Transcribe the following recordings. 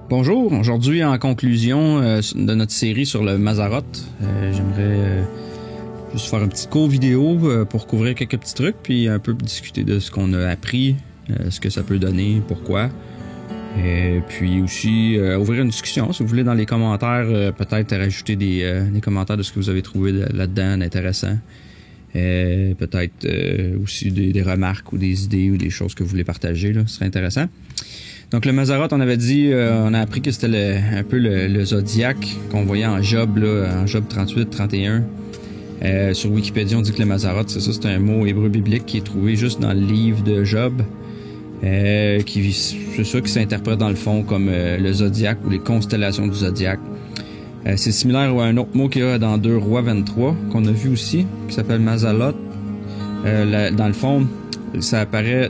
Bonjour, aujourd'hui en conclusion de notre série sur le Mazzaroth, j'aimerais juste faire un petit court vidéo pour couvrir quelques petits trucs, puis un peu discuter de ce qu'on a appris, ce que ça peut donner, pourquoi. Et puis aussi ouvrir une discussion, si vous voulez, dans les commentaires, peut-être rajouter des commentaires de ce que vous avez trouvé là-dedans d'intéressant. Peut-être aussi des remarques ou des idées ou des choses que vous voulez partager, là, ce serait intéressant. Donc le Mazzaroth, on avait dit, on a appris que c'était un peu le zodiaque qu'on voyait en Job, là, en Job 38, 31. Sur Wikipédia, on dit que le Mazzaroth, c'est ça, c'est un mot hébreu biblique qui est trouvé juste dans le livre de Job, c'est ça qui s'interprète dans le fond comme le zodiaque ou les constellations du zodiaque. C'est similaire à un autre mot qu'il y a dans 2 Rois 23 qu'on a vu aussi, qui s'appelle Mazzaroth. Dans le fond, ça apparaît,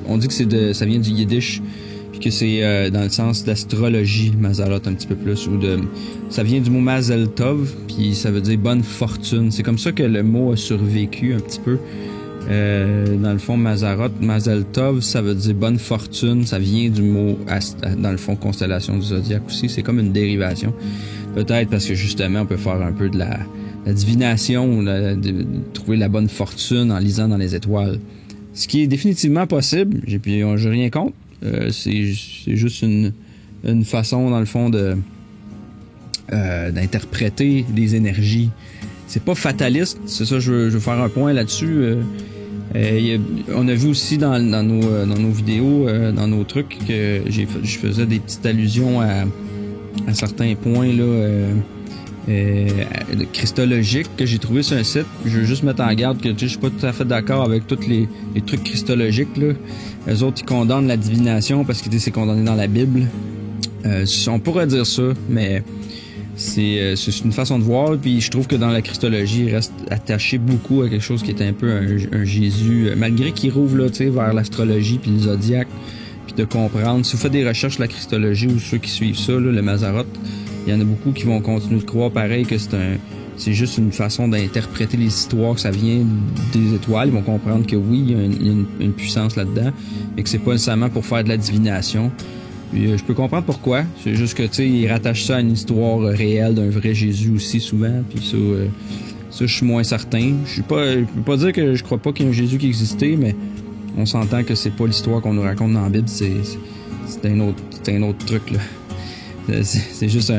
on dit que ça vient du yiddish, puis que c'est dans le sens d'astrologie, Mazzaroth un petit peu plus, ça vient du mot Mazel Tov, puis ça veut dire bonne fortune. C'est comme ça que le mot a survécu un petit peu. Dans le fond, Mazzaroth, Mazel Tov, ça veut dire bonne fortune. Ça vient du mot, dans le fond, constellation du zodiaque aussi. C'est comme une dérivation. Peut-être parce que justement, on peut faire un peu de la divination, de trouver la bonne fortune en lisant dans les étoiles. Ce qui est définitivement possible, j'ai rien contre. C'est juste une façon, dans le fond, d'interpréter des énergies. C'est pas fataliste, c'est ça, je veux faire un point là-dessus. On a vu aussi dans nos vidéos, dans nos trucs, que je faisais des petites allusions à certains points là, christologiques que j'ai trouvé sur un site. Je veux juste mettre en garde que je suis pas tout à fait d'accord avec tous les trucs christologiques là. Eux autres, ils condamnent la divination parce que c'est condamné dans la Bible. On pourrait dire ça, mais c'est une façon de voir. Puis je trouve que dans la christologie, il reste attaché beaucoup à quelque chose qui est un peu un Jésus, malgré qu'il rouvre là, vers l'astrologie puis le zodiaque, puis de comprendre. Si vous faites des recherches sur la christologie ou ceux qui suivent ça, là, le Mazzaroth, il y en a beaucoup qui vont continuer de croire pareil que c'est juste une façon d'interpréter les histoires, que ça vient des étoiles. Ils vont comprendre que oui, il y a une puissance là-dedans, mais que c'est pas nécessairement pour faire de la divination. Puis, je peux comprendre pourquoi. C'est juste que, ils rattachent ça à une histoire réelle d'un vrai Jésus aussi souvent. Puis ça, je suis moins certain. Je peux pas dire que je crois pas qu'il y a un Jésus qui existait, mais on s'entend que c'est pas l'histoire qu'on nous raconte dans la Bible. C'est un autre truc, là. C'est juste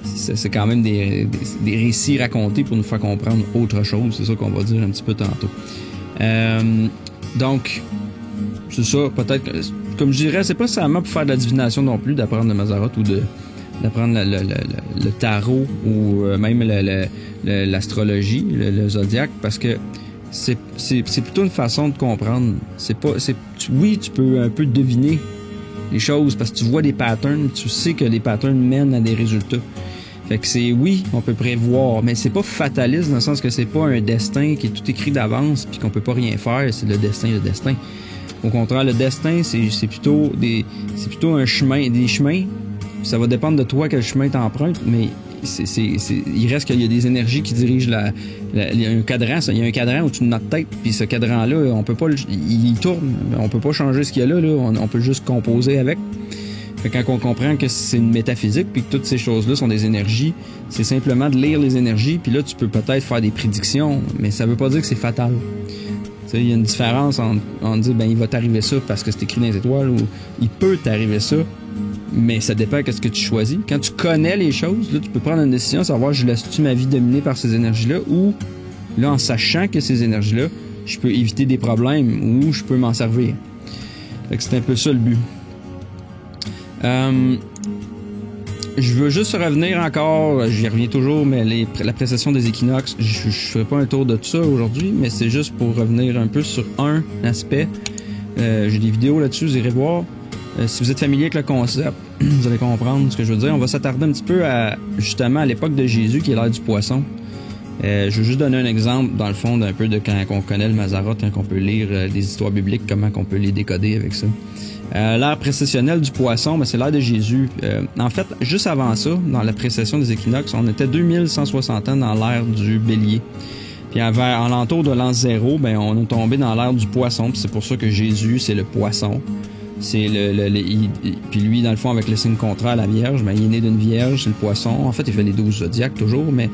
c'est quand même des récits racontés pour nous faire comprendre autre chose. C'est ça qu'on va dire un petit peu tantôt. Donc, c'est ça, peut-être que, comme je dirais, c'est pas seulement pour faire de la divination non plus, d'apprendre le Mazzaroth ou d'apprendre le tarot ou même l'astrologie, le zodiaque, parce que c'est plutôt une façon de comprendre. Oui, tu peux un peu deviner les choses parce que tu vois des patterns, tu sais que les patterns mènent à des résultats. Fait que oui, on peut prévoir, mais c'est pas fataliste dans le sens que c'est pas un destin qui est tout écrit d'avance puis qu'on peut pas rien faire, c'est le destin. Au contraire, le destin, c'est plutôt un chemin, des chemins. Ça va dépendre de toi quel chemin t'empruntes, mais il reste qu'il y a des énergies qui dirigent il y a un cadran, il y a un cadran au-dessus de notre tête, puis ce cadran-là, on peut pas, il tourne, on peut pas changer ce qu'il y a là, on peut juste composer avec. Fait que quand on comprend que c'est une métaphysique puis que toutes ces choses-là sont des énergies, c'est simplement de lire les énergies, puis là tu peux peut-être faire des prédictions, mais ça veut pas dire que c'est fatal. Il y a une différence entre dire il va t'arriver ça parce que c'est écrit dans les étoiles, ou il peut t'arriver ça, mais ça dépend de ce que tu choisis. Quand tu connais les choses, là tu peux prendre une décision, savoir je laisse-tu ma vie dominer par ces énergies-là, ou là en sachant que ces énergies-là, je peux éviter des problèmes ou je peux m'en servir. Fait que c'est un peu ça le but. Je veux juste revenir encore, j'y reviens toujours, mais la précession des équinoxes, je ferai pas un tour de tout ça aujourd'hui, mais c'est juste pour revenir un peu sur un aspect. J'ai des vidéos là-dessus, vous irez voir. Si vous êtes familier avec le concept, vous allez comprendre ce que je veux dire. On va s'attarder un petit peu justement à l'époque de Jésus, qui est l'ère du poisson. Je veux juste donner un exemple, dans le fond, d'un peu de quand on connaît le Mazzaroth, quand on peut lire des histoires bibliques, comment on peut les décoder avec ça. L'ère précessionnelle du poisson, c'est l'ère de Jésus. En fait, juste avant ça, dans la précession des équinoxes, on était 2160 ans dans l'ère du bélier. Puis en l'entour de l'an 0, on est tombé dans l'ère du poisson. Puis c'est pour ça que Jésus, c'est le poisson. C'est puis lui, dans le fond, avec le signe contraire, la Vierge, ben, il est né d'une Vierge, c'est le poisson. En fait, il fait les 12 zodiaques toujours, mais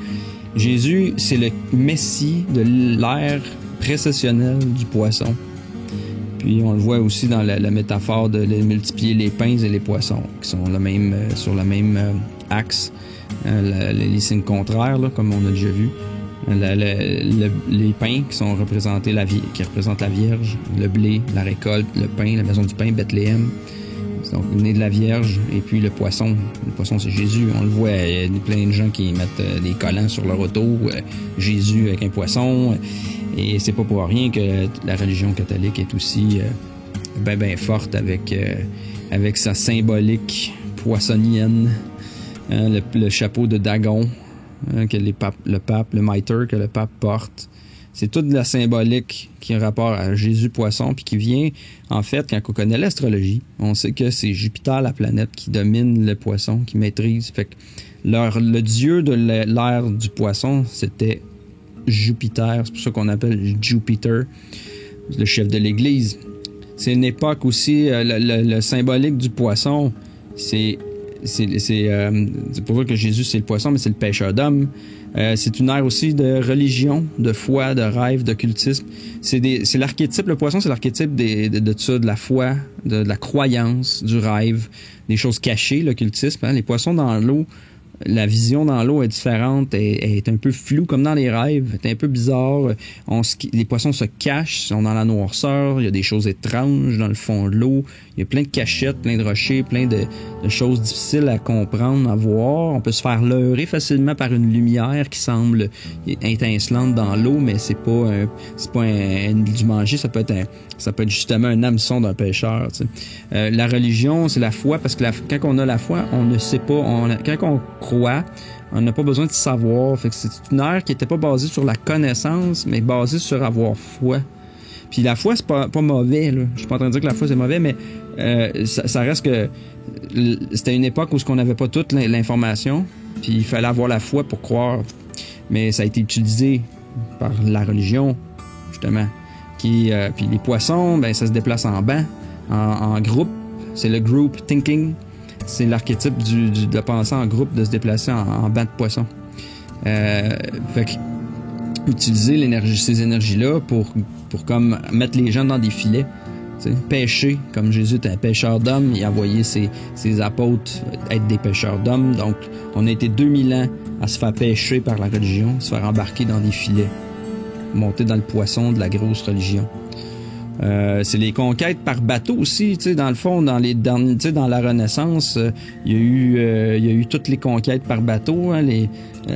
Jésus, c'est le Messie de l'ère précessionnelle du poisson. Puis on le voit aussi dans la métaphore de multiplier les pains et les poissons, qui sont sur le même axe, les signes contraires, là, comme on a déjà vu. Les pains qui sont représentés qui représentent la Vierge, le blé, la récolte, le pain, la maison du pain, Bethléem. Donc, né de la Vierge, et puis le poisson. Le poisson, c'est Jésus. On le voit, il y a plein de gens qui mettent des collants sur leur auto, Jésus avec un poisson. Et c'est pas pour rien que la religion catholique est aussi ben forte avec sa symbolique poissonnienne, hein, le chapeau de Dagon, hein, que le pape, le mitre que le pape porte. C'est toute la symbolique qui a rapport à Jésus poisson, puis qui vient, en fait, quand on connaît l'astrologie, on sait que c'est Jupiter, la planète, qui domine le poisson, qui maîtrise. Fait que le dieu de l'ère du poisson, c'était Jupiter. C'est pour ça qu'on appelle Jupiter, le chef de l'Église. C'est une époque aussi, le symbolique du poisson, c'est pour dire que Jésus, c'est le poisson, mais c'est le pêcheur d'hommes. C'est une ère aussi de religion, de foi, de rêve, d'occultisme. C'est l'archétype, le poisson, c'est l'archétype de ça, de la foi, de la croyance, du rêve, des choses cachées, l'occultisme. Hein. Les poissons dans l'eau, la vision dans l'eau est différente, est un peu floue, comme dans les rêves, est un peu bizarre. Les poissons se cachent, sont dans la noirceur, il y a des choses étranges dans le fond de l'eau, il y a plein de cachettes, plein de rochers, plein de choses difficiles à comprendre, à voir. On peut se faire leurrer facilement par une lumière qui semble étincelante dans l'eau, mais c'est pas du manger, ça peut être justement un hameçon d'un pêcheur. Tu sais. La religion, c'est la foi, parce que quand on a la foi, on ne sait pas, quand on croit, on n'a pas besoin de savoir. Fait que c'est une ère qui n'était pas basée sur la connaissance, mais basée sur avoir foi. Puis la foi, c'est pas mauvais, là. Je suis pas en train de dire que la foi, c'est mauvais, mais ça reste que c'était une époque où on n'avait pas toute l'information, puis il fallait avoir la foi pour croire. Mais ça a été utilisé par la religion, justement. Puis les poissons, ben ça se déplace en banc, en groupe. C'est le group thinking. C'est l'archétype de penser en groupe, de se déplacer en banc de poissons. Fait que utiliser ces énergies-là pour comme mettre les gens dans des filets. Pêcher, comme Jésus était un pêcheur d'hommes, il a envoyé ses apôtres être des pêcheurs d'hommes. Donc, on a été 2000 ans à se faire pêcher par la religion, se faire embarquer dans des filets, monter dans le poisson de la grosse religion. C'est les conquêtes par bateau aussi, tu sais, dans le fond, dans la Renaissance, il y a eu toutes les conquêtes par bateau, hein,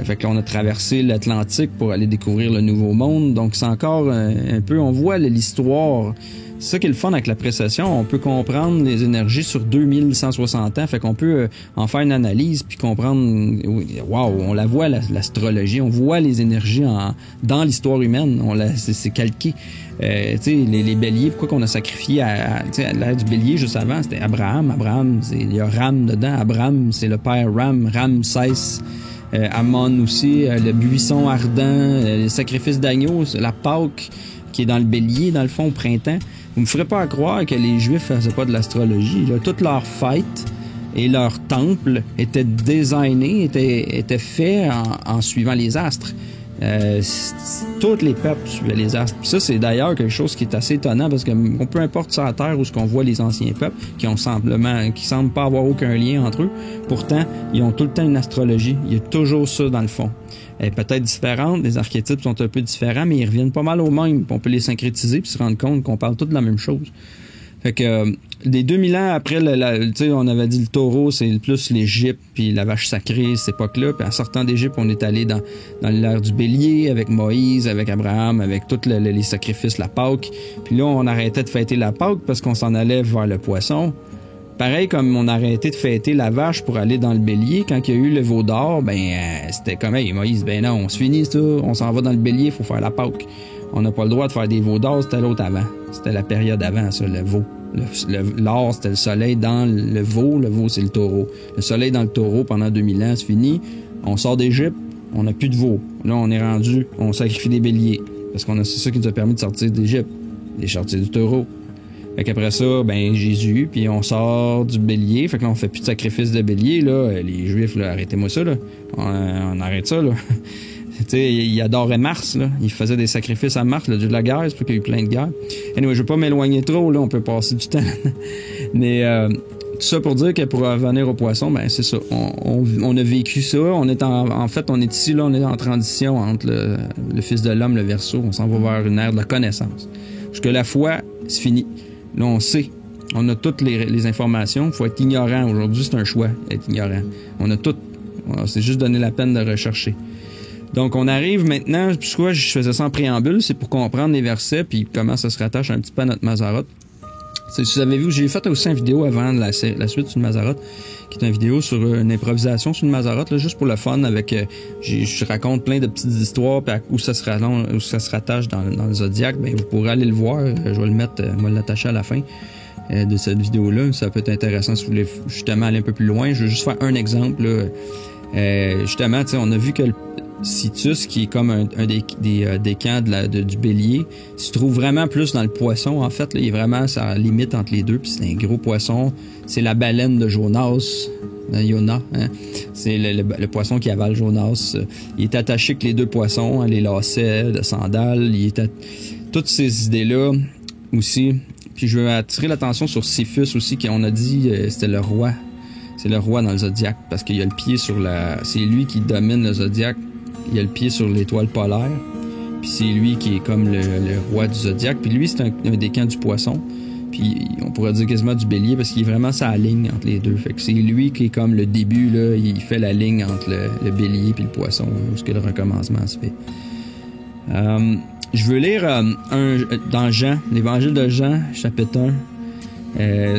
fait que là, on a traversé l'Atlantique pour aller découvrir le Nouveau Monde, donc c'est encore un peu, on voit l'histoire. C'est ça qui est le fun avec la précession, on peut comprendre les énergies sur 2160 ans, fait qu'on peut en faire une analyse puis comprendre, wow, on la voit l'astrologie, on voit les énergies dans l'histoire humaine, c'est calqué. Tu sais, les béliers, pourquoi qu'on a sacrifié à l'ère du bélier juste avant, c'était Abraham, il y a Ram dedans, Abraham, c'est le père Ramsès, Ammon aussi, le buisson ardent, le sacrifice d'agneau, la Pâque qui est dans le bélier, dans le fond, au printemps. Vous me ferez pas croire que les Juifs faisaient pas de l'astrologie. Là. Toutes leurs fêtes et leurs temples étaient designés, étaient faits en suivant les astres. Tous les peuples suivaient les astres. Puis ça, c'est d'ailleurs quelque chose qui est assez étonnant parce que peu importe sur la Terre où ce qu'on voit les anciens peuples qui semblent pas avoir aucun lien entre eux, pourtant, ils ont tout le temps une astrologie. Il y a toujours ça dans le fond. Elle est peut-être différente, les archétypes sont un peu différents, mais ils reviennent pas mal au même. On peut les syncrétiser puis se rendre compte qu'on parle tous de la même chose. Fait que des 2000 ans après, tu sais, on avait dit le taureau, c'est plus l'Égypte, puis la vache sacrée, cette époque-là. Puis en sortant d'Égypte, on est allé dans l'ère du bélier, avec Moïse, avec Abraham, avec tous les sacrifices, la Pâque. Puis là, on arrêtait de fêter la Pâque parce qu'on s'en allait vers le poisson. Pareil comme on a arrêté de fêter la vache pour aller dans le bélier, quand il y a eu le veau d'or, c'était comme, hey, Moïse, non, on se finit ça, on s'en va dans le bélier, il faut faire la Pâque. On n'a pas le droit de faire des veaux d'or, c'était l'autre avant. C'était la période avant, ça, le veau. L'or, c'était le soleil dans le veau, c'est le taureau. Le soleil dans le taureau pendant 2000 ans, c'est fini. On sort d'Égypte, on n'a plus de veau. Là, on est rendu, on sacrifie des béliers. Parce c'est ça qui nous a permis de sortir d'Égypte, de sortir du taureau. Fait qu'après ça, ben Jésus, puis on sort du bélier. Fait que là, on fait plus de sacrifice de bélier, là. Les Juifs, là, arrêtez-moi ça, là. On arrête ça, là. Tu sais, il adorait Mars, là. Il faisait des sacrifices à Mars, le dieu de la guerre. C'est pour qu'il y a eu plein de guerres. Anyway, je veux pas m'éloigner trop, là. On peut passer du temps. Mais tout ça pour dire que pour revenir au poisson, ben c'est ça. On a vécu ça. On est en fait, on est ici, là. On est en transition entre le Fils de l'homme, le Verseau. On s'en va vers une ère de la connaissance. Parce que la foi, c'est fini. Là, on sait. On a toutes les informations. Il faut être ignorant. Aujourd'hui, c'est un choix, être ignorant. On a tout. C'est juste donner la peine de rechercher. Donc, on arrive maintenant, pourquoi je faisais ça en préambule, c'est pour comprendre les versets puis comment ça se rattache un petit peu à notre Mazaroth. Si vous avez vu, j'ai fait aussi une vidéo avant la suite sur le Mazaroth, qui est une vidéo sur une improvisation sur le Mazaroth, là, juste pour le fun, avec je raconte plein de petites histoires puis où ça se rattache dans le zodiaque. Ben, vous pourrez aller le voir, je vais le mettre, moi l'attacher à la fin de cette vidéo-là. Ça peut être intéressant si vous voulez justement aller un peu plus loin. Je vais juste faire un exemple, là. Justement, tu sais, on a vu que le Citus, qui est comme un des camps du bélier, se trouve vraiment plus dans le poisson. En fait, là, il est vraiment à la limite entre les deux. Puis c'est un gros poisson. C'est la baleine de Jonas. Yona, hein? C'est le poisson qui avale Jonas. Il est attaché avec les deux poissons, les lacets de sandales. Toutes ces idées-là aussi. Puis je veux attirer l'attention sur Cephus aussi, qu'on a dit c'était le roi. C'est le roi dans le zodiaque, parce qu'il a le pied sur c'est lui qui domine le zodiaque. Il a le pied sur l'étoile polaire. Puis c'est lui qui est comme le roi du zodiaque. Puis lui, c'est un des camps du poisson. Puis on pourrait dire quasiment du bélier, parce qu'il est vraiment sa ligne entre les deux. Fait que c'est lui qui est comme le début, là. Il fait la ligne entre le bélier puis le poisson, où ce que le recommencement se fait. Je veux lire dans Jean, l'évangile de Jean, chapitre 1.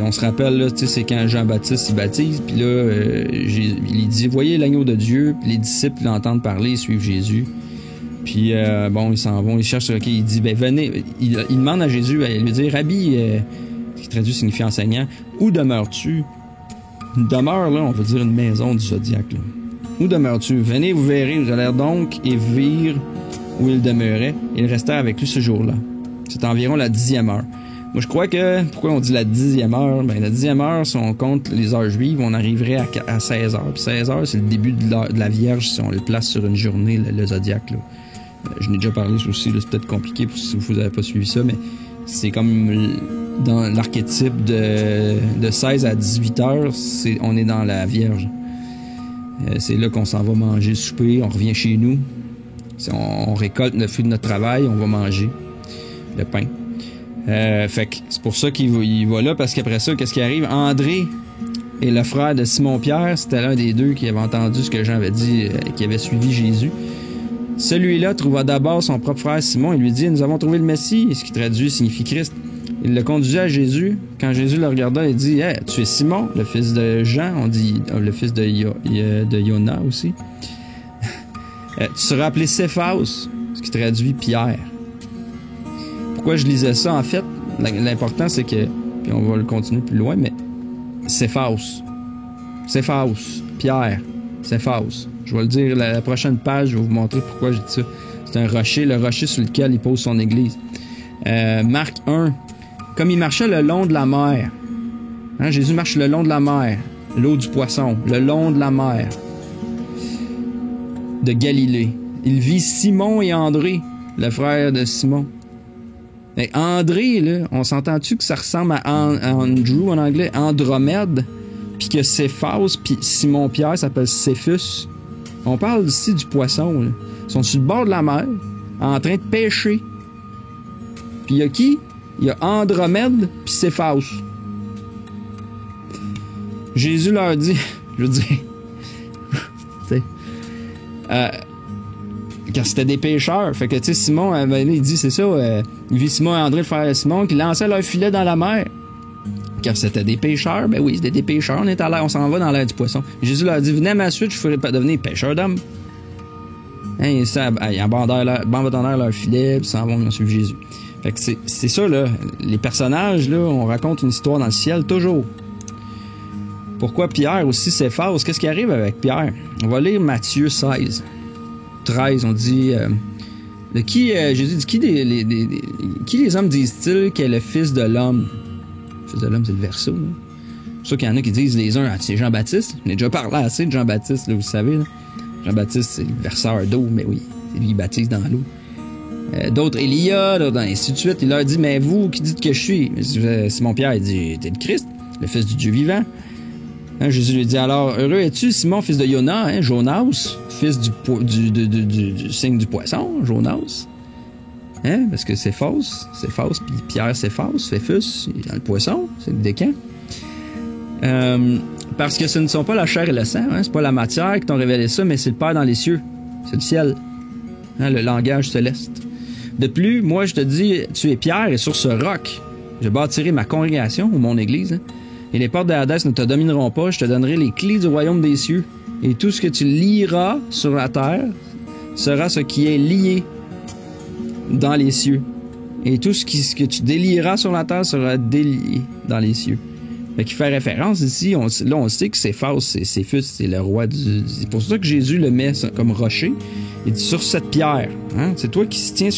On se rappelle, là, tu sais, c'est quand Jean-Baptiste il baptise, puis là, il dit, voyez l'agneau de Dieu, puis les disciples l'entendent parler, ils suivent Jésus. Puis bon, ils s'en vont, ils cherchent, ok, il dit, ben venez, il demande à Jésus, il lui dit, Rabbi, qui traduit signifie enseignant, où demeures-tu? Une demeure, là, on veut dire une maison du zodiaque, là. Où demeures-tu? Venez, vous verrez, vous allez donc et virent où il demeurait. Ils restèrent avec lui ce jour-là. C'est environ la 10e heure. Moi, je crois que, pourquoi on dit la 10e heure? Ben, la 10e heure, si on compte les heures juives, on arriverait à 16 heures. Puis 16 heures, c'est le début de la Vierge, si on le place sur une journée, le zodiaque, là. Je n'ai déjà parlé aussi, là, c'est peut-être compliqué si vous n'avez pas suivi ça, mais c'est comme dans l'archétype de 16 à 18 heures, on est dans la Vierge. C'est là qu'on s'en va manger, souper, on revient chez nous. On récolte le fruit de notre travail, on va manger le pain. Fait que c'est pour ça qu'il va là, parce qu'après ça, qu'est-ce qui arrive? André et le frère de Simon-Pierre, c'était l'un des deux qui avait entendu ce que Jean avait dit, qui avait suivi Jésus. Celui-là trouva d'abord son propre frère Simon et lui dit, nous avons trouvé le Messie, ce qui traduit signifie Christ. Il le conduisit à Jésus. Quand Jésus le regarda, il dit, hey, tu es Simon, le fils de Jean, on dit le fils de Yona aussi. Tu seras appelé Céphas, ce qui traduit Pierre. Pourquoi je lisais ça, en fait? L'important, c'est que, puis on va le continuer plus loin, mais Céphas, Pierre, Céphas. Je vais le dire, la prochaine page, je vais vous montrer pourquoi j'ai dit ça. C'est un rocher, le rocher sur lequel il pose son église. Marc 1. Comme il marchait le long de la mer. Hein, Jésus marche le long de la mer. L'eau du poisson. Le long de la mer. De Galilée. Il vit Simon et André, le frère de Simon. Et André, là, on s'entend-tu que ça ressemble à Andrew en anglais? Andromède. Puis que Céphas, puis Simon-Pierre s'appelle Cephus. On parle ici du poisson, là. Ils sont sur le bord de la mer, en train de pêcher. Puis il y a qui? Il y a Andromède puis Céphas. Jésus leur dit, je veux dire, tu sais, car c'était des pêcheurs. Fait que, tu sais, Simon, il dit, c'est ça, il vit Simon et André, le frère de Simon, qui lançaient leur filet dans la mer. Car c'était des pêcheurs. Ben oui, c'était des pêcheurs. On s'en va dans l'air du poisson. Jésus leur dit, venez à ma suite, je ferai pas devenir pêcheur d'hommes. Hein, ils abandonnèrent leur filet, puis s'en vont, ils ont suivi Jésus. Fait que c'est ça, là. Les personnages, là, on raconte une histoire dans le ciel, toujours. Pourquoi Pierre aussi s'efface? Qu'est-ce qui arrive avec Pierre? On va lire Matthieu 16. 13, on dit... Jésus dit, qui les hommes disent-ils qu'est le Fils de l'homme? Fils de l'homme, c'est le Verseau. Là. C'est pour ça qu'il y en a qui disent les uns, c'est Jean-Baptiste. On a déjà parlé assez de Jean-Baptiste, là, vous savez. Là. Jean-Baptiste, c'est le verseur d'eau, mais oui, c'est lui qui baptise dans l'eau. D'autres, Élia, d'autres, ainsi de suite. Il leur dit, mais vous, qui dites que je suis? Simon-Pierre, il dit, t'es le Christ, le fils du Dieu vivant. Hein, Jésus lui dit, alors, heureux es-tu, Simon, fils de Jonas, hein, Jonas, fils du signe du poisson, Jonas. Hein, parce que c'est fausse, puis Pierre, c'est fausse, Féphus, dans le poisson, c'est le décan. Parce que ce ne sont pas la chair et le sang, hein, c'est pas la matière qui t'ont révélé ça, mais c'est le Père dans les cieux, c'est le ciel, hein, le langage céleste. De plus, moi je te dis, tu es Pierre et sur ce roc, je bâtirai ma congrégation ou mon église, hein, et les portes de Hadès ne te domineront pas, je te donnerai les clés du royaume des cieux, et tout ce que tu lieras sur la terre sera ce qui est lié dans les cieux, et tout ce que tu délieras sur la terre sera délié dans les cieux. Fait qu'il fait référence ici, on sait que c'est fausse, c'est Fus, c'est le roi c'est pour ça que Jésus le met comme rocher. Il dit sur cette pierre, hein, c'est toi qui se tiens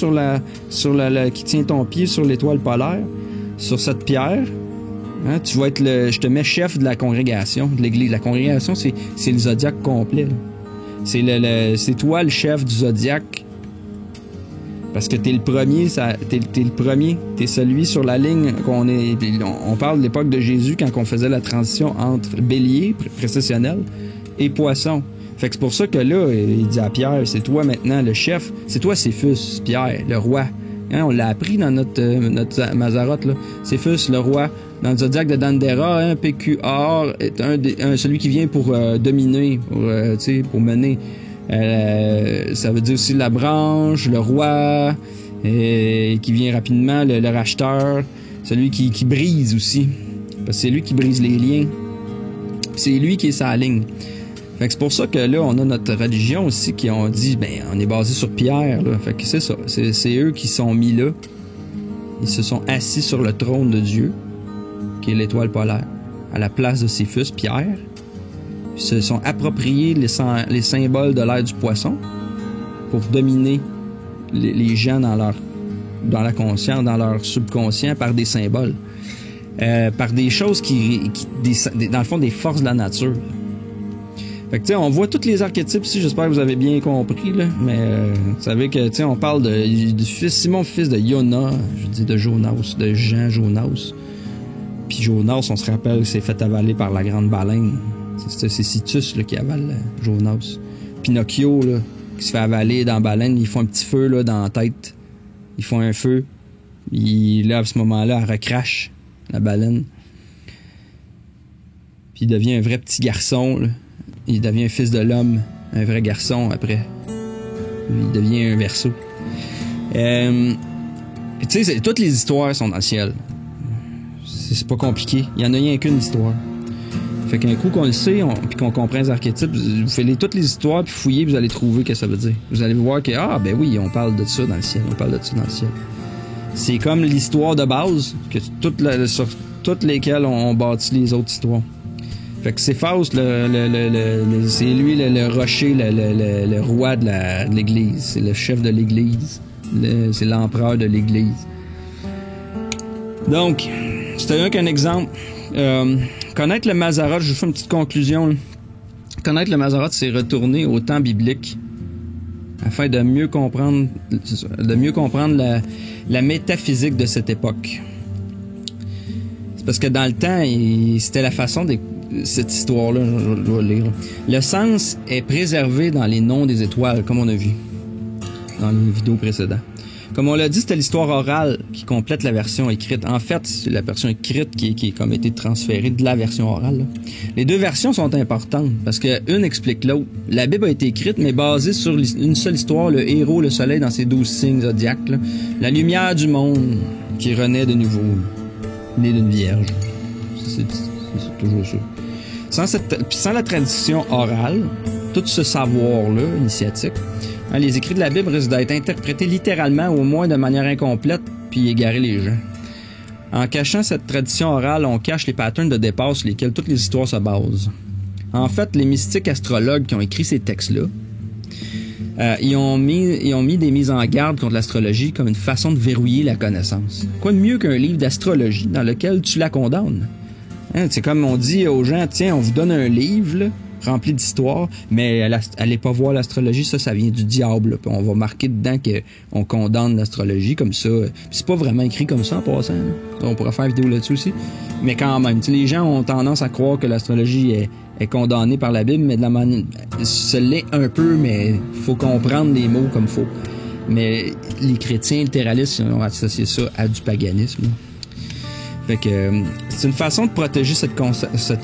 qui tient ton pied sur l'étoile polaire, sur cette pierre, hein, tu vas être je te mets chef de la congrégation, de l'église. La congrégation, c'est le zodiaque complet. Là. C'est toi le chef du zodiaque. Parce que t'es le premier, t'es celui sur la ligne on parle de l'époque de Jésus quand on faisait la transition entre bélier, précessionnel, et poisson. Fait que c'est pour ça que là, il dit à Pierre, c'est toi maintenant le chef, c'est toi Céphus, Pierre, le roi. Hein, on l'a appris dans notre Mazaroth, là. Céphus, le roi, dans le zodiaque de Dendera, hein, PQR est celui qui vient pour dominer, pour mener. Ça veut dire aussi la branche, le roi, qui vient rapidement, le racheteur, celui qui brise aussi. Parce que c'est lui qui brise les liens. C'est lui qui est sa ligne. Fait que c'est pour ça que là, on a notre religion aussi qui ont dit, on est basé sur Pierre, là. Fait que c'est ça. C'est eux qui sont mis là. Ils se sont assis sur le trône de Dieu, qui est l'étoile polaire, à la place de Céphus, Pierre. Ils se sont appropriés les symboles de l'ère du poisson pour dominer les gens dans la conscience, dans leur subconscient par des symboles, par des choses dans le fond, des forces de la nature. Fait que tu sais, on voit tous les archétypes ici, j'espère que vous avez bien compris, là, mais vous savez que tu sais, on parle du fils Simon, fils de Jonas, je dis de Jonas, de Jean Jonas. Puis Jonas, on se rappelle, s'est fait avaler par la grande baleine. C'est Citus là, qui avale Jonas. Pinocchio là, qui se fait avaler dans la baleine, ils font un petit feu là, dans la tête. Ils font un feu. Là, à ce moment-là, elle recrache la baleine. Puis il devient un vrai petit garçon. Là. Il devient un fils de l'homme, un vrai garçon après. Il devient un Verseau. Tu sais, toutes les histoires sont dans le ciel. C'est pas compliqué. Il y en a rien qu'une histoire. Fait qu'un coup qu'on le sait, puis qu'on comprend les archétypes, vous faites toutes les histoires, puis fouillez, vous allez trouver ce que ça veut dire. Vous allez voir que, oui, on parle de ça dans le ciel, C'est comme l'histoire de base, sur toutes lesquelles on bâtit les autres histoires. Fait que c'est Faust, c'est lui le rocher, le roi de l'église, c'est le chef de l'église, c'est l'empereur de l'église. Donc, c'était qu'un exemple. Connaître le Mazaroth, je vous fais une petite conclusion. Là. Connaître le Mazaroth, c'est retourner au temps biblique afin de mieux comprendre la métaphysique de cette époque. C'est parce que dans le temps, c'était la façon de cette histoire-là, je dois lire. Le sens est préservé dans les noms des étoiles, comme on a vu dans les vidéos précédentes. Comme on l'a dit, c'était l'histoire orale qui complète la version écrite. En fait, c'est la version écrite qui est comme été transférée de la version orale. Là. Les deux versions sont importantes parce qu'une explique l'autre. La Bible a été écrite, mais basée sur une seule histoire, le héros, le soleil dans ses 12 signes zodiaques. Là. La lumière du monde qui renaît de nouveau, né d'une vierge. C'est toujours ça. Sans la tradition orale, tout ce savoir-là, initiatique, les écrits de la Bible risquent d'être interprétés littéralement, au moins de manière incomplète, puis égarer les gens. En cachant cette tradition orale, on cache les patterns de départ sur lesquels toutes les histoires se basent. En fait, les mystiques astrologues qui ont écrit ces textes-là, Ils ont mis des mises en garde contre l'astrologie comme une façon de verrouiller la connaissance. Quoi de mieux qu'un livre d'astrologie dans lequel tu la condamnes? Hein, c'est comme on dit aux gens, tiens, on vous donne un livre là, rempli d'histoires, mais allez pas voir l'astrologie, ça vient du diable. Là, puis on va marquer dedans qu'on condamne l'astrologie comme ça. Puis c'est pas vraiment écrit comme ça en passant. Là. On pourrait faire une vidéo là-dessus aussi. Mais quand même, les gens ont tendance à croire que l'astrologie est condamnée par la Bible, mais de la manière, ce l'est un peu, mais faut comprendre les mots comme faut. Mais les chrétiens littéralistes ont associé ça à du paganisme. Là. Fait que c'est une façon de protéger cette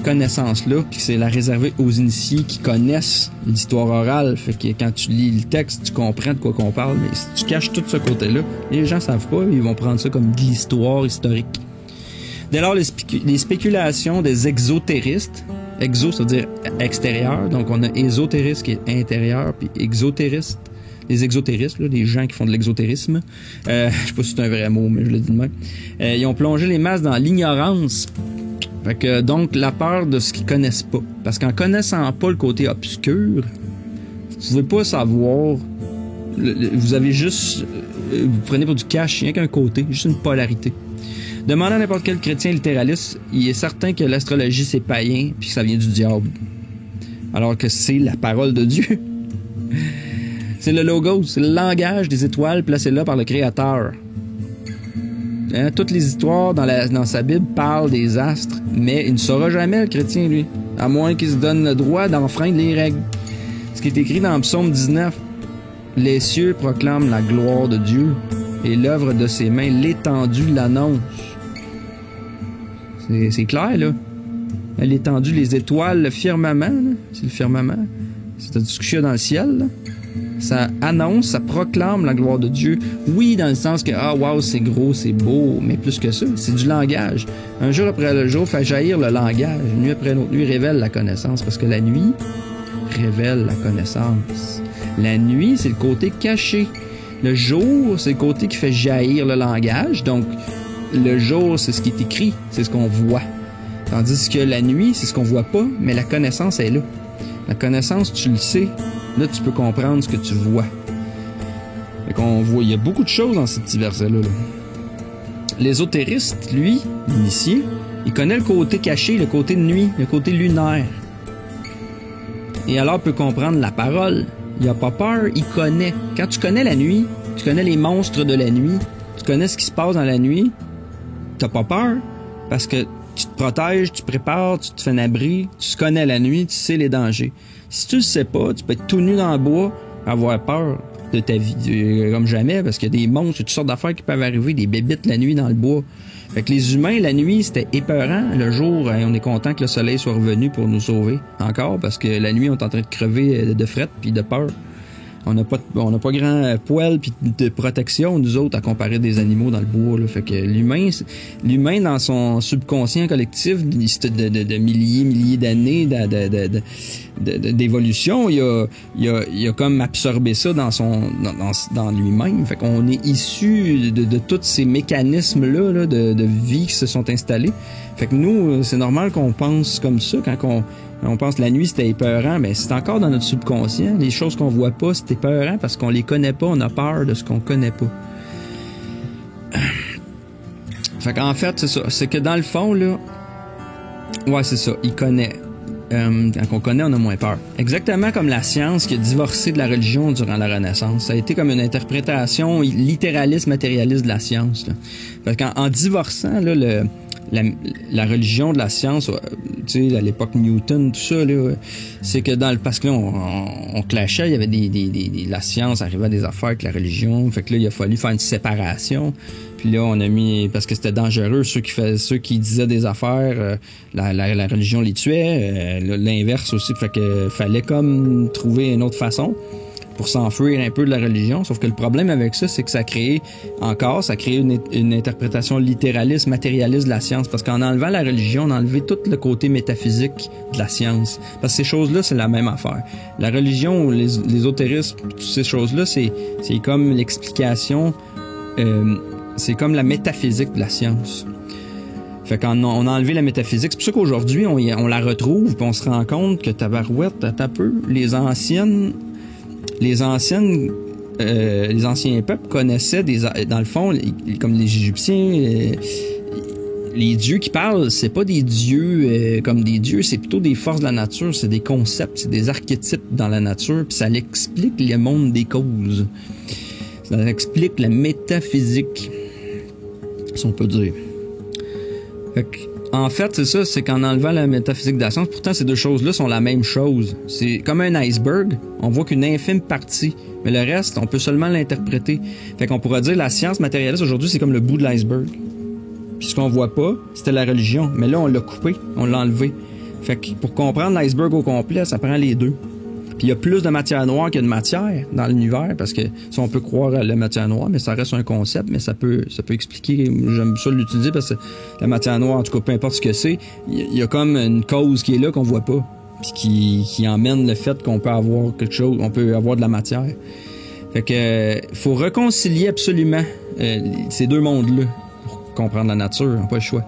connaissance-là, puis c'est la réserver aux initiés qui connaissent l'histoire orale. Fait que quand tu lis le texte, tu comprends de quoi qu'on parle. Mais si tu caches tout ce côté-là, les gens savent pas, ils vont prendre ça comme de l'histoire historique. Dès lors, les spéculations des exotéristes, exo, ça veut dire extérieur, donc on a ésotériste qui est intérieur, puis exotériste. Les exotéristes, là, les gens qui font de l'exotérisme. Je sais pas si c'est un vrai mot, mais je le dis de même. Ils ont plongé les masses dans l'ignorance. Fait que, donc, la peur de ce qu'ils connaissent pas. Parce qu'en connaissant pas le côté obscur, vous pouvez pas savoir. Vous avez juste. Vous prenez pour du cash, rien qu'un côté, juste une polarité. Demandez à n'importe quel chrétien littéraliste, il est certain que l'astrologie c'est païen, puis que ça vient du diable. Alors que c'est la parole de Dieu. C'est le logos, c'est le langage des étoiles placé là par le Créateur. Hein, toutes les histoires dans sa Bible parlent des astres, mais il ne saura jamais, le chrétien, lui, à moins qu'il se donne le droit d'enfreindre les règles. Ce qui est écrit dans Psaume 19, « Les cieux proclament la gloire de Dieu, et l'œuvre de ses mains, l'étendue l'annonce. » C'est clair, là. L'étendue, les étoiles, le firmament, là. C'est le firmament. C'est tout ce qu'il y a dans le ciel, là. Ça annonce, ça proclame la gloire de Dieu. Oui, dans le sens que, wow, c'est gros, c'est beau, mais plus que ça, c'est du langage. Un jour après le jour fait jaillir le langage. Une nuit après l'autre nuit révèle la connaissance, parce que la nuit révèle la connaissance. La nuit, c'est le côté caché. Le jour, c'est le côté qui fait jaillir le langage. Donc, le jour, c'est ce qui est écrit, c'est ce qu'on voit. Tandis que la nuit, c'est ce qu'on voit pas, mais la connaissance est là. La connaissance, tu le sais. Là, tu peux comprendre ce que tu vois. Fait qu'on voit, il y a beaucoup de choses dans ce petit verset-là. Là. L'ésotériste, lui, l'initié, il connaît le côté caché, le côté de nuit, le côté lunaire. Et alors peut comprendre la parole. Il a pas peur, il connaît. Quand tu connais la nuit, tu connais les monstres de la nuit, tu connais ce qui se passe dans la nuit, t'as pas peur parce que tu te protèges, tu prépares, tu te fais un abri, tu connais la nuit, tu sais les dangers. Si tu le sais pas, tu peux être tout nu dans le bois, avoir peur de ta vie comme jamais, parce qu'il y a des monstres, toutes sortes d'affaires qui peuvent arriver, des bébites la nuit dans le bois. Fait que les humains, la nuit, c'était épeurant. Le jour, on est content que le soleil soit revenu pour nous sauver encore, parce que la nuit, on est en train de crever de fret puis de peur. On n'a pas grand poil puis de protection, nous autres, à comparer des animaux dans le bois. Là. Fait que l'humain dans son subconscient collectif de milliers d'années d'évolution, il a comme absorbé ça dans lui-même. Fait qu'on est issu de tous ces mécanismes-là de vie qui se sont installés. Fait que nous, c'est normal qu'on pense comme ça quand on pense que la nuit c'était épeurant, mais c'est encore dans notre subconscient. Les choses qu'on voit pas, c'est épeurant parce qu'on les connaît pas, on a peur de ce qu'on connaît pas. Fait qu'en fait, c'est ça. C'est que dans le fond, là, ouais, c'est ça, il connaît. Quand on connaît, on a moins peur. Exactement comme la science qui a divorcé de la religion durant la Renaissance. Ça a été comme une interprétation littéraliste, matérialiste de la science. Là. Parce qu'en divorçant, là, la religion de la science, tu sais, à l'époque Newton, tout ça, là, c'est que parce que là, on clashait, il y avait la science arrivait à des affaires avec la religion, fait que là, il a fallu faire une séparation. Puis là, on a mis, parce que c'était dangereux, ceux qui disaient des affaires, la religion les tuait, l'inverse aussi, fait que fallait comme trouver une autre façon pour s'enfuir un peu de la religion. Sauf que le problème avec ça, c'est que ça crée une interprétation littéraliste, matérialiste de la science. Parce qu'en enlevant la religion, on a enlevé tout le côté métaphysique de la science. Parce que ces choses-là, c'est la même affaire. La religion, l'ésotérisme, toutes ces choses-là, c'est comme l'explication, c'est comme la métaphysique de la science. Fait qu'on a enlevé la métaphysique. C'est pour ça qu'aujourd'hui, on la retrouve, puis on se rend compte que tabarouette, t'as peu, les anciennes les anciens peuples connaissaient dans le fond, comme les Égyptiens, les dieux qui parlent, c'est pas des dieux comme des dieux, c'est plutôt des forces de la nature, c'est des concepts, c'est des archétypes dans la nature, puis ça explique le monde des causes. Ça explique la métaphysique, si on peut dire. En fait, c'est ça, c'est qu'en enlevant la métaphysique de la science, pourtant ces deux choses-là sont la même chose. C'est comme un iceberg, on voit qu'une infime partie, mais le reste, on peut seulement l'interpréter. Fait qu'on pourrait dire la science matérialiste aujourd'hui, c'est comme le bout de l'iceberg. Puis ce qu'on voit pas, c'était la religion. Mais là, on l'a coupé, on l'a enlevé. Fait que pour comprendre l'iceberg au complet, ça prend les deux. Puis il y a plus de matière noire que de matière dans l'univers, parce que si on peut croire à la matière noire, mais ça reste un concept, mais ça peut expliquer, j'aime ça l'utiliser, parce que la matière noire, en tout cas, peu importe ce que c'est, il y a comme une cause qui est là qu'on voit pas, puis qui emmène le fait qu'on peut avoir quelque chose, on peut avoir de la matière. Fait que faut réconcilier absolument ces deux mondes-là pour comprendre la nature, on n'a pas le choix.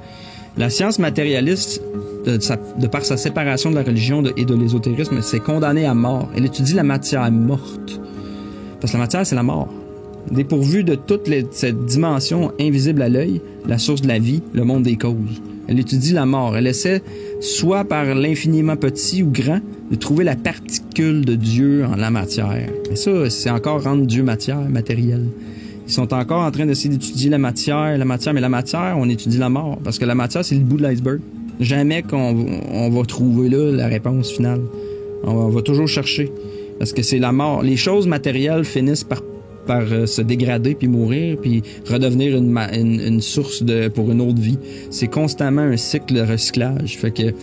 La science matérialiste, de par sa séparation de la religion et de l'ésotérisme, c'est condamné à mort. Elle étudie la matière morte. Parce que la matière, c'est la mort. Dépourvue de toute cette dimension invisible à l'œil, la source de la vie, le monde des causes. Elle étudie la mort. Elle essaie, soit par l'infiniment petit ou grand, de trouver la particule de Dieu en la matière. Et ça, c'est encore rendre Dieu matière, matérielle. Ils sont encore en train d'essayer d'étudier la matière, mais la matière, on étudie la mort. Parce que la matière, c'est le bout de l'iceberg. Jamais qu'on va trouver là la réponse finale. On va toujours chercher. Parce que c'est la mort. Les choses matérielles finissent par se dégrader, puis mourir, puis redevenir une source pour une autre vie. C'est constamment un cycle de recyclage. Fait que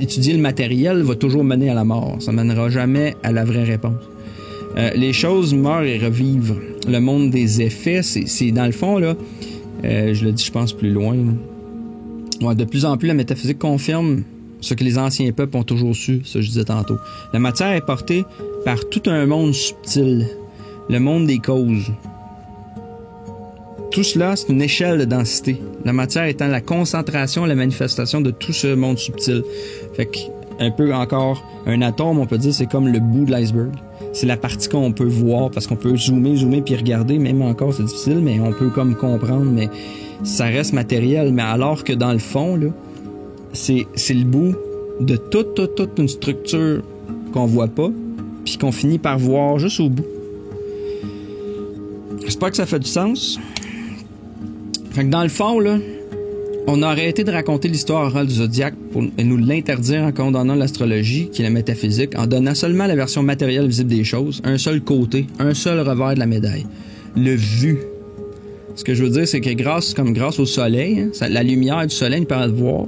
étudier le matériel va toujours mener à la mort. Ça mènera jamais à la vraie réponse. Les choses meurent et revivent. Le monde des effets, c'est dans le fond, là, je le dis, je pense, plus loin. Ouais, de plus en plus, la métaphysique confirme ce que les anciens peuples ont toujours su, ça je disais tantôt. La matière est portée par tout un monde subtil, le monde des causes. Tout cela, c'est une échelle de densité. La matière étant la concentration, la manifestation de tout ce monde subtil. Fait que, un peu encore, un atome, on peut dire, c'est comme le bout de l'iceberg. C'est la partie qu'on peut voir, parce qu'on peut zoomer, puis regarder, même encore, c'est difficile, mais on peut comme comprendre, mais ça reste matériel. Mais alors que dans le fond, là, c'est le bout de toute une structure qu'on voit pas, puis qu'on finit par voir juste au bout. J'espère que ça fait du sens. Fait que dans le fond, là, on a arrêté de raconter l'histoire orale du zodiaque pour nous l'interdire en condamnant l'astrologie, qui est la métaphysique, en donnant seulement la version matérielle visible des choses, un seul côté, un seul revers de la médaille. Le vu. Ce que je veux dire, c'est que grâce au soleil, hein, la lumière du soleil nous permet de voir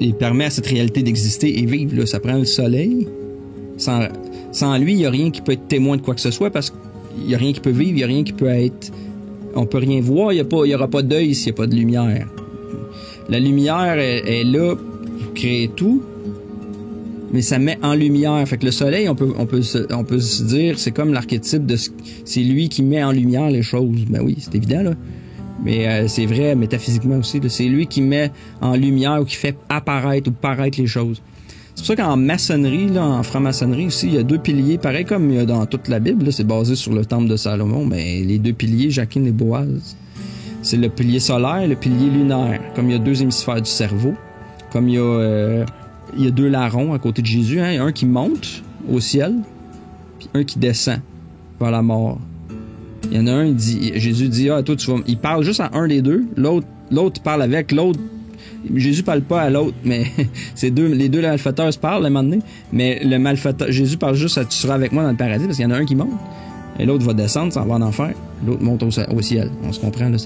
et permet à cette réalité d'exister et vivre. Là. Ça prend le soleil. Sans lui, il n'y a rien qui peut être témoin de quoi que ce soit, parce qu'il n'y a rien qui peut vivre, il n'y a rien qui peut être... On peut rien voir, il n'y aura pas d'œil s'il n'y a pas de lumière. La lumière est là pour créer tout, mais ça met en lumière. Fait que le soleil, on peut se dire, c'est comme l'archétype de c'est lui qui met en lumière les choses. Ben oui, c'est évident, là. Mais c'est vrai métaphysiquement aussi, là. C'est lui qui met en lumière ou qui fait apparaître ou paraître les choses. C'est pour ça qu'en maçonnerie, là, en franc-maçonnerie aussi, il y a deux piliers, pareil comme il y a dans toute la Bible, là, c'est basé sur le temple de Salomon, mais les deux piliers, Jacquine et Boaz, c'est le pilier solaire et le pilier lunaire. Comme il y a deux hémisphères du cerveau, comme il y a deux larrons à côté de Jésus, hein, un qui monte au ciel, puis un qui descend vers la mort. Il y en a un, Jésus dit, toi tu vas... Il parle juste à un des deux, l'autre parle avec, l'autre... Jésus parle pas à l'autre, mais les deux malfaiteurs se parlent à un moment donné, mais le malfaiteur, Jésus parle juste à tu seras avec moi dans le paradis, parce qu'il y en a un qui monte, et l'autre va descendre, s'en va en enfer, l'autre monte au ciel. On se comprend, là,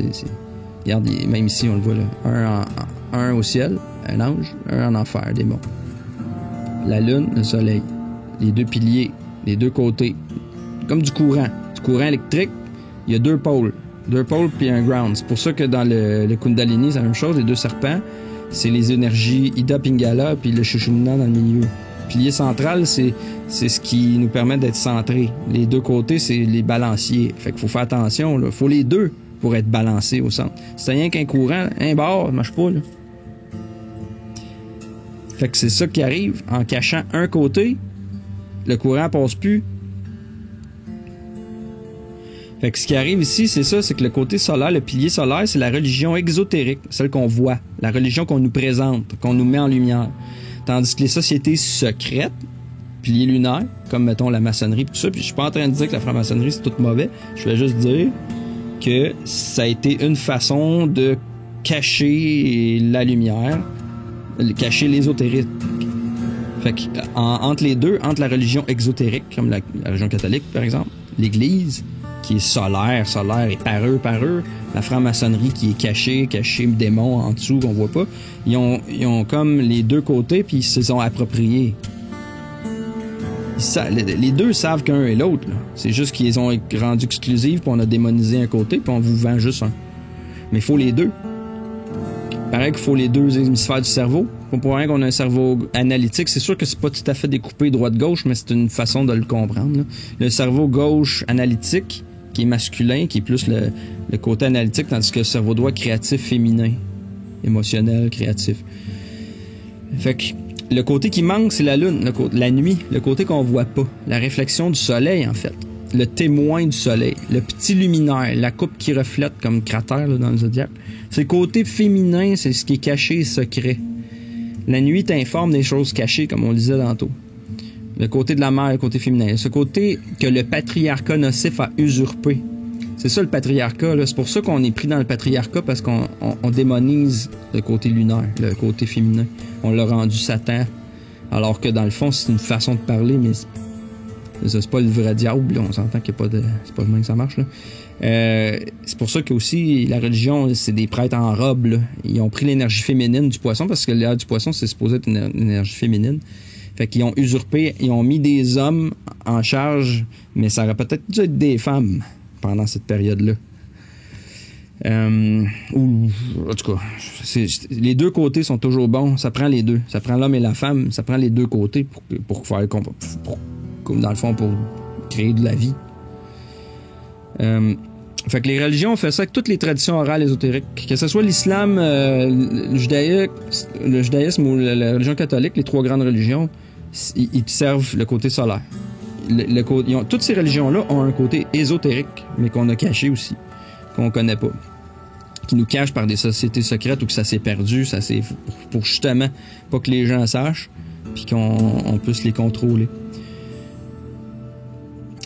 regarde, même ici, on le voit, là, un au ciel, un ange, un en enfer, démon. La lune, le soleil, les deux piliers, les deux côtés, comme du courant électrique, il y a deux pôles puis un ground. C'est pour ça que dans le Kundalini, c'est la même chose. Les deux serpents, c'est les énergies Ida Pingala puis le Shushumna dans le milieu. Le pilier central, c'est ce qui nous permet d'être centrés. Les deux côtés, c'est les balanciers. Fait qu'il faut faire attention, là. Faut les deux pour être balancés au centre. Si t'as rien qu'un courant, un bord, ça marche pas, là. Fait que c'est ça qui arrive. En cachant un côté, le courant passe plus. Fait que ce qui arrive ici, c'est ça, c'est que le côté solaire, le pilier solaire, c'est la religion exotérique, celle qu'on voit, la religion qu'on nous présente, qu'on nous met en lumière. Tandis que les sociétés secrètes, piliers lunaires, comme mettons la maçonnerie et tout ça, puis je suis pas en train de dire que la franc-maçonnerie c'est tout mauvais, je vais juste dire que ça a été une façon de cacher la lumière, cacher l'ésotérisme. Fait que entre les deux, entre la religion exotérique, comme la religion catholique par exemple, l'Église, qui est solaire et pareux, la franc-maçonnerie qui est cachée, démon en dessous qu'on voit pas, ils ont comme les deux côtés puis ils se sont appropriés. Les deux savent qu'un et l'autre, là. C'est juste qu'ils ont rendu exclusifs puis on a démonisé un côté puis on vous vend juste un. Mais il faut les deux. Pareil qu'il faut les deux hémisphères du cerveau. Pour rien qu'on a un cerveau analytique, c'est sûr que c'est pas tout à fait découpé droite-gauche, mais c'est une façon de le comprendre, là. Le cerveau gauche analytique, qui est masculin, qui est plus le côté analytique, tandis que le cerveau droit créatif féminin, émotionnel, créatif. Fait que le côté qui manque, c'est la lune, la nuit, le côté qu'on voit pas, la réflexion du soleil en fait, le témoin du soleil, le petit luminaire, la coupe qui reflète comme cratère là, dans le zodiaque. C'est le côté féminin, c'est ce qui est caché et secret. La nuit t'informe des choses cachées, comme on le disait tantôt. Le côté de la mère, le côté féminin. Ce côté que le patriarcat nocif a usurpé. C'est ça le patriarcat, là. C'est pour ça qu'on est pris dans le patriarcat, parce qu'on démonise le côté lunaire, le côté féminin. On l'a rendu Satan. Alors que dans le fond, c'est une façon de parler, mais c'est pas le vrai diable, là. On s'entend qu'il n'y a pas de... C'est pas le même que ça marche, là. C'est pour ça que aussi la religion, c'est des prêtres en robe, là. Ils ont pris l'énergie féminine du poisson, parce que l'air du poisson, c'est supposé être une énergie féminine. Fait qu'ils ont usurpé, ils ont mis des hommes en charge, mais ça aurait peut-être dû être des femmes pendant cette période-là. Ou, en tout cas, les deux côtés sont toujours bons. Ça prend les deux. Ça prend l'homme et la femme. Ça prend les deux côtés pour faire, comme dans le fond, pour créer de la vie. Fait que les religions ont fait ça avec toutes les traditions orales ésotériques. Que ce soit l'islam, le judaïsme ou la religion catholique, les trois grandes religions, ils servent le côté solaire. Toutes ces religions-là ont un côté ésotérique, mais qu'on a caché aussi, qu'on connaît pas. Qui nous cachent par des sociétés secrètes ou que ça s'est perdu, pour justement pas que les gens sachent, puis qu'on puisse les contrôler.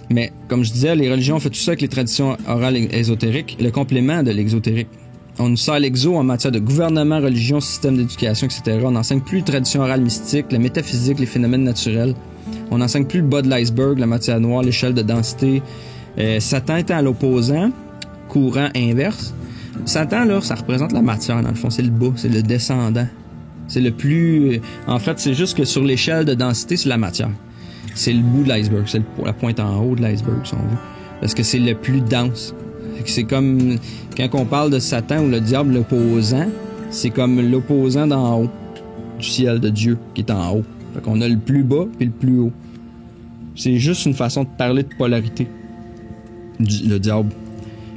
Mais, comme je disais, les religions ont fait tout ça avec les traditions orales ésotériques, le complément de l'exotérique. On nous sert l'exo en matière de gouvernement, religion, système d'éducation, etc. On n'enseigne plus les traditions orales mystiques, la métaphysique, les phénomènes naturels. On n'enseigne plus le bas de l'iceberg, la matière noire, l'échelle de densité. Satan étant à l'opposant, courant inverse. Satan, là, ça représente la matière, dans le fond. C'est le bas, c'est le descendant. C'est le plus... En fait, c'est juste que sur l'échelle de densité, c'est la matière. C'est le bout de l'iceberg, c'est la pointe en haut de l'iceberg, si on veut. Parce que c'est le plus dense. C'est comme quand on parle de Satan ou le diable l'opposant, c'est comme l'opposant d'en haut, du ciel de Dieu qui est en haut. Fait qu'on a le plus bas puis le plus haut. C'est juste une façon de parler de polarité, le diable.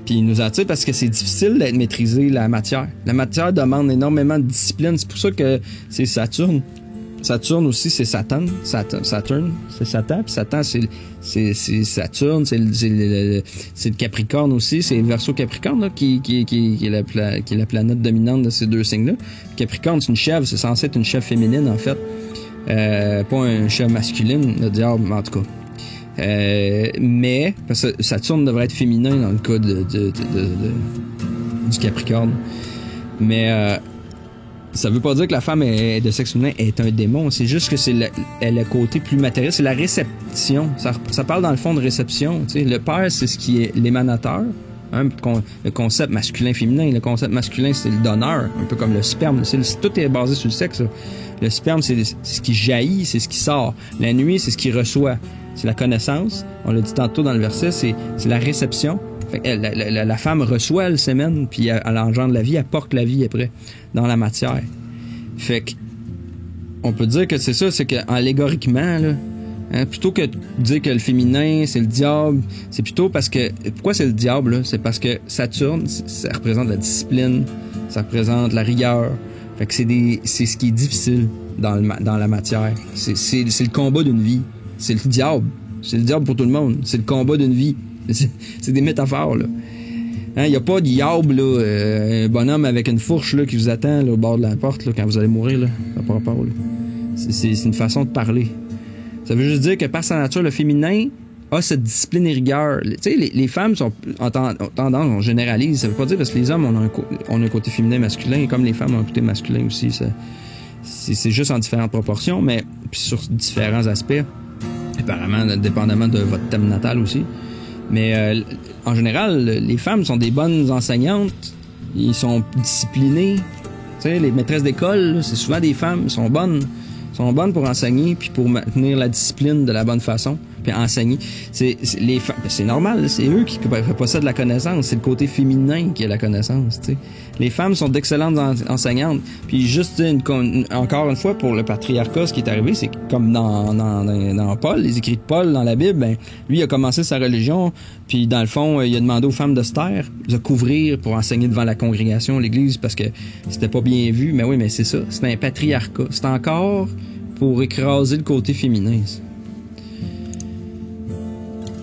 Puis il nous attire parce que c'est difficile d'être maîtrisé, la matière. La matière demande énormément de discipline. C'est pour ça que c'est Saturne. Saturne aussi, c'est Saturne, c'est Satan, puis Satan, c'est Saturne, c'est le Capricorne aussi, c'est le Verseau Capricorne, là, qui est la planète dominante de ces deux signes-là. Capricorne, c'est une chèvre, c'est censé être une chèvre féminine, en fait. Pas un chèvre masculine, le diable, en tout cas. Mais, parce que Saturne devrait être féminin dans le cas du Capricorne. Mais, ça veut pas dire que la femme est de sexe féminin est un démon, c'est juste que c'est le côté plus matériel, c'est la réception. Ça parle dans le fond de réception. Tu sais. Le père, c'est ce qui est l'émanateur, hein, le concept masculin-féminin. Le concept masculin, c'est le donneur, un peu comme le sperme. Tout est basé sur le sexe. Là. Le sperme, c'est ce qui jaillit, c'est ce qui sort. La nuit, c'est ce qui reçoit. C'est la connaissance. On l'a dit tantôt dans le verset, c'est la réception. Fait que la femme reçoit le sémen, puis elle engendre la vie, elle porte la vie après, dans la matière. Fait que, on peut dire que c'est ça, c'est que allégoriquement, là, hein, plutôt que de dire que le féminin, c'est le diable, c'est plutôt parce que... Pourquoi c'est le diable, là? C'est parce que Saturne, ça représente la discipline, ça représente la rigueur. Fait que c'est ce qui est difficile. dans la matière. C'est le combat d'une vie. C'est le diable. C'est le diable pour tout le monde. C'est le combat d'une vie. C'est des métaphores, là. Hein, y a pas de diable, là, un bonhomme avec une fourche, là, qui vous attend, là, au bord de la porte, là, quand vous allez mourir, là. Ça n'a pas rapport, là. C'est une façon de parler. Ça veut juste dire que par sa nature, le féminin a cette discipline et rigueur. Tu sais, les femmes sont en tendance, on généralise. Ça veut pas dire parce que les hommes, on a un côté féminin masculin, et comme les femmes ont un côté masculin aussi. C'est juste en différentes proportions, mais puis sur différents aspects. Apparemment, dépendamment de votre thème natal aussi. Mais en général, les femmes sont des bonnes enseignantes. Ils sont disciplinées. Tu sais, les maîtresses d'école, c'est souvent des femmes. Elles sont bonnes. Sont bonnes pour enseigner puis pour maintenir la discipline de la bonne façon puis enseigner. C'est normal, c'est eux qui possèdent la connaissance, c'est le côté féminin qui a la connaissance, tu sais. Les femmes sont d'excellentes enseignantes. Puis juste encore une fois pour le patriarcat, ce qui est arrivé, c'est comme dans Paul, les écrits de Paul dans la Bible, ben lui il a commencé sa religion, puis dans le fond, il a demandé aux femmes de se taire, de couvrir pour enseigner devant la congrégation, l'église parce que c'était pas bien vu. Mais oui, mais c'est ça, c'est un patriarcat. C'est encore pour écraser le côté féminin.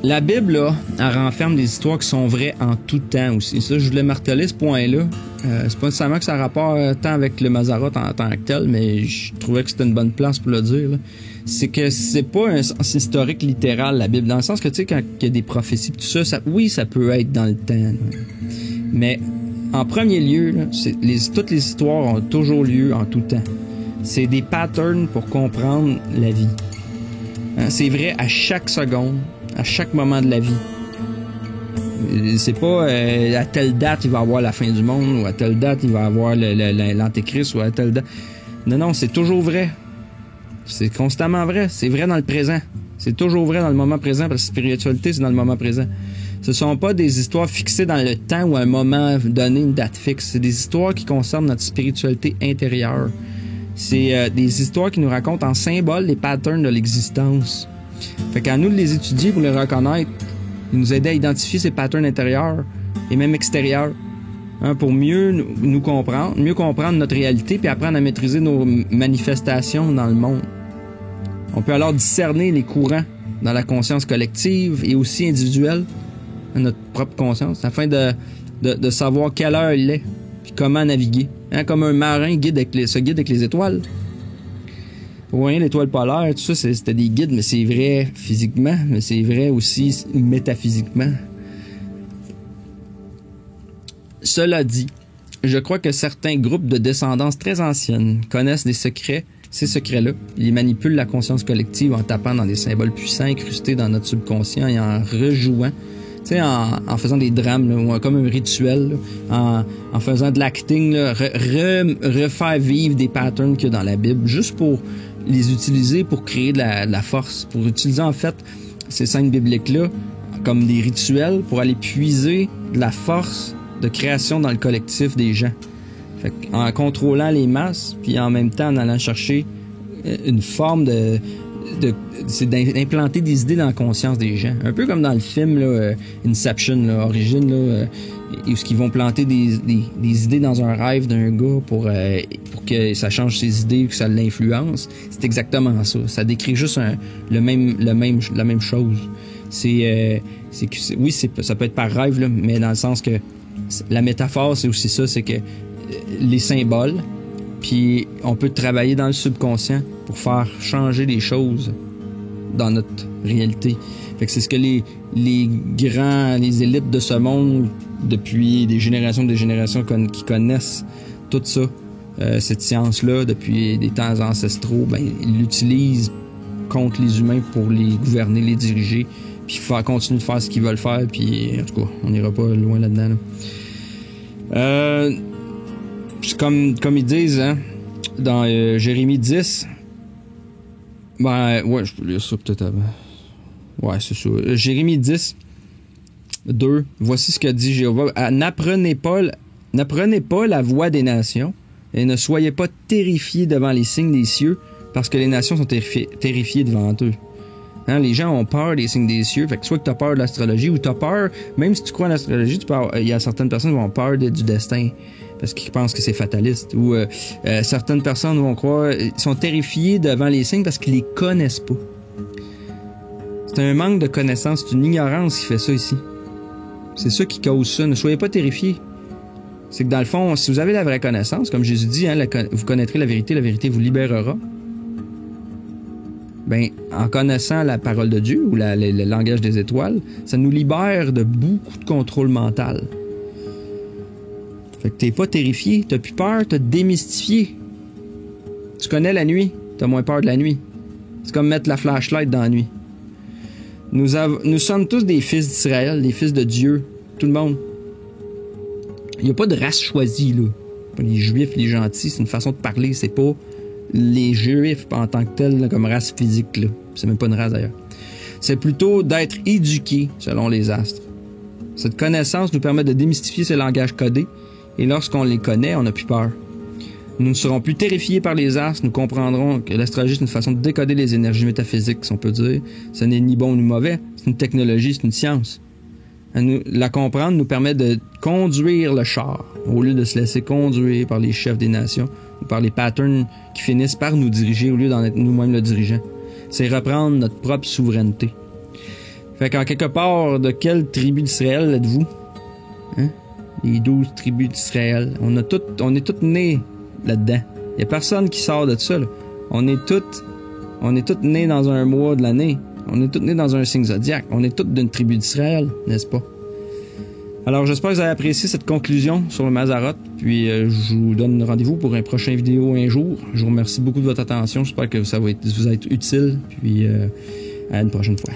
La Bible, là, elle renferme des histoires qui sont vraies en tout temps aussi. Ça, je voulais marteler ce point-là. C'est pas nécessairement que ça a rapport tant avec le Mazzaroth en tant que tel, mais je trouvais que c'était une bonne place pour le dire, là. C'est que c'est pas un sens historique littéral, la Bible. Dans le sens que, tu sais, quand il y a des prophéties tout ça, oui, ça peut être dans le temps. Là. Mais, en premier lieu, là, toutes les histoires ont toujours lieu en tout temps. C'est des patterns pour comprendre la vie. Hein, c'est vrai à chaque seconde, à chaque moment de la vie. C'est pas à telle date il va y avoir la fin du monde, ou à telle date il va y avoir l'antéchrist, ou à telle date. Non, c'est toujours vrai. C'est constamment vrai. C'est vrai dans le présent. C'est toujours vrai dans le moment présent, parce que la spiritualité, c'est dans le moment présent. Ce sont pas des histoires fixées dans le temps ou à un moment donné, une date fixe. C'est des histoires qui concernent notre spiritualité intérieure. C'est des histoires qui nous racontent en symbole les patterns de l'existence. Fait qu'à nous de les étudier pour les reconnaître, ils nous aident à identifier ces patterns intérieurs et même extérieurs, hein, pour mieux nous comprendre, mieux comprendre notre réalité, puis apprendre à maîtriser nos manifestations dans le monde. On peut alors discerner les courants dans la conscience collective et aussi individuelle, notre propre conscience, afin de savoir quelle heure il est, puis comment naviguer. Hein, comme un marin se guide avec les étoiles. Oui, l'étoile polaire, tout ça, c'était des guides, mais c'est vrai physiquement, mais c'est vrai aussi métaphysiquement. Cela dit, je crois que certains groupes de descendance très anciennes connaissent des secrets, ces secrets-là. Ils manipulent la conscience collective en tapant dans des symboles puissants incrustés dans notre subconscient et en rejouant, tu sais, en faisant des drames, là, ou comme un rituel, là, en faisant de l'acting, là, refaire vivre des patterns qu'il y a dans la Bible, juste pour les utiliser pour créer de la force, pour utiliser en fait ces scènes bibliques-là comme des rituels pour aller puiser de la force de création dans le collectif des gens. Fait en contrôlant les masses, puis en même temps en allant chercher une forme c'est d'implanter des idées dans la conscience des gens. Un peu comme dans le film là, Inception, là, Origine, là, où ils vont planter des idées dans un rêve d'un gars pour que ça change ses idées, que ça l'influence. C'est exactement ça. Ça décrit juste la même chose. Ça peut être par rêve, là, mais dans le sens que la métaphore, c'est aussi ça, c'est que les symboles, puis on peut travailler dans le subconscient pour faire changer les choses dans notre réalité. Fait que c'est ce que les élites de ce monde, depuis des générations qui connaissent tout ça, cette science-là, depuis des temps ancestraux, ben, ils l'utilisent contre les humains pour les gouverner, les diriger, puis continuer de faire ce qu'ils veulent faire, puis en tout cas, on n'ira pas loin là-dedans, là. Comme ils disent, hein, dans Jérémie 10, ben, ouais, je peux lire ça peut-être avant. Ouais, c'est ça. Jérémie 10, 2. Voici ce que dit Jéhovah. N'apprenez pas la voix des nations et ne soyez pas terrifiés devant les signes des cieux, parce que les nations sont terrifiées devant eux. Hein, les gens ont peur des signes des cieux. Fait que soit que tu as peur de l'astrologie ou tu as peur, même si tu crois en l'astrologie, il y a certaines personnes qui ont peur du destin. parce qu'ils pensent que c'est fataliste. Ou certaines personnes vont croire, sont terrifiées devant les signes parce qu'ils les connaissent pas. C'est un manque de connaissance, c'est une ignorance qui fait ça ici. C'est ça qui cause ça. Ne soyez pas terrifiés. C'est que dans le fond, si vous avez la vraie connaissance, comme Jésus dit, hein, vous connaîtrez la vérité vous libérera. Ben, en connaissant la parole de Dieu ou le langage des étoiles, ça nous libère de beaucoup de contrôle mental. Fait que t'es pas terrifié, t'as plus peur, t'as démystifié. Tu connais la nuit, t'as moins peur de la nuit. C'est comme mettre la flashlight dans la nuit. Nous sommes tous des fils d'Israël, des fils de Dieu, tout le monde. Il n'y a pas de race choisie, là. Les Juifs, les gentils, c'est une façon de parler, c'est pas les Juifs en tant que tels, là, comme race physique, là. C'est même pas une race d'ailleurs. C'est plutôt d'être éduqué selon les astres. Cette connaissance nous permet de démystifier ces langages codés, et lorsqu'on les connaît, on n'a plus peur. Nous ne serons plus terrifiés par les astres, nous comprendrons que l'astrologie, c'est une façon de décoder les énergies métaphysiques, si on peut dire. Ce n'est ni bon ni mauvais, c'est une technologie, c'est une science. La comprendre nous permet de conduire le char, au lieu de se laisser conduire par les chefs des nations ou par les patterns qui finissent par nous diriger au lieu d'en être nous-mêmes le dirigeant. C'est reprendre notre propre souveraineté. Fait qu'en quelque part, de quelle tribu d'Israël êtes-vous? Hein? Les 12 tribus d'Israël. On est tous nés là-dedans. Il n'y a personne qui sort de ça, là. On est tous nés dans un mois de l'année. On est tous nés dans un signe zodiaque. On est tous d'une tribu d'Israël, n'est-ce pas? Alors, j'espère que vous avez apprécié cette conclusion sur le Mazzaroth. Puis, je vous donne rendez-vous pour un prochain vidéo un jour. Je vous remercie beaucoup de votre attention. J'espère que ça va vous être utile. Puis, à une prochaine fois.